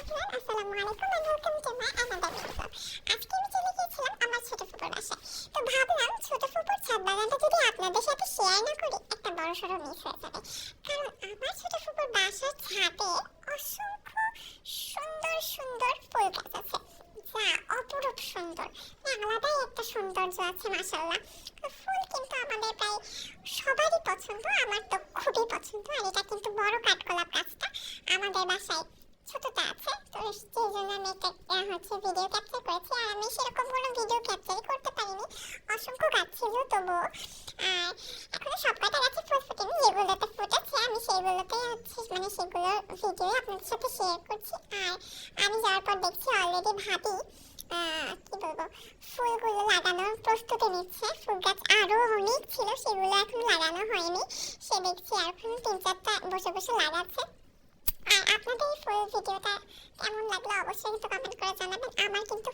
Everyone, আসসালামু আলাইকুম and welcome to my another video. আজকে আমি চলে গিয়েছিলাম আমার ছোট ফুপুর বাসায়। তো ভাবলাম ছোট ফুপুর ছাদ বাগানটা যদি আপনাদের সাথে শেয়ার না করি একটা বড়সড় মিস হয়ে যাবে। কারণ আমার ছোট ফুপুর বাসার ছাদে অসংখ্য সুন্দর সুন্দর ফুল গাছ আছে, যা অপরূপ সুন্দর, আলাদাই একটা সৌন্দর্য আছে মাশাআল্লাহ। ফুল কিন্তু আমাদের প্রায় সবারই পছন্দ, আমার তো খুবই পছন্দ। আর এটা কিন্তু বড় কাঠগোলাপ গাছটা আমাদের বাসায় ছোটটা আছে, তো সেই জন্য আমি একটা ভিডিও ক্যাপচার করেছি। আর আমি সেরকম কোনো ভিডিও ক্যাপচারই করতে পারিনি, অসংখ্য গাছ ছিল তবুও। আর এখনো সব কটা গাছে ফুল ফুটেনি, যেগুলোতে ফুটেছে আমি সেগুলোতে মানে সেগুলোর ভিডিও আপনাদের সাথে শেয়ার করছি। আর আমি যাওয়ার পর দেখছি অলরেডি ভাবি কি বলবো, ফুলগুলো লাগানোর প্রস্তুতি নিচ্ছে। ফুল গাছ আরো অনেক ছিল, সেগুলো এখন লাগানো হয়নি, সে দেখছি এখন 3-4টা বসে বসে লাগাচ্ছে। আর আপনাদের এই ফুল ভিডিওটা কেমন লাগলো অবশ্যই কিন্তু কমেন্ট করে জানাবেন। আমার কিন্তু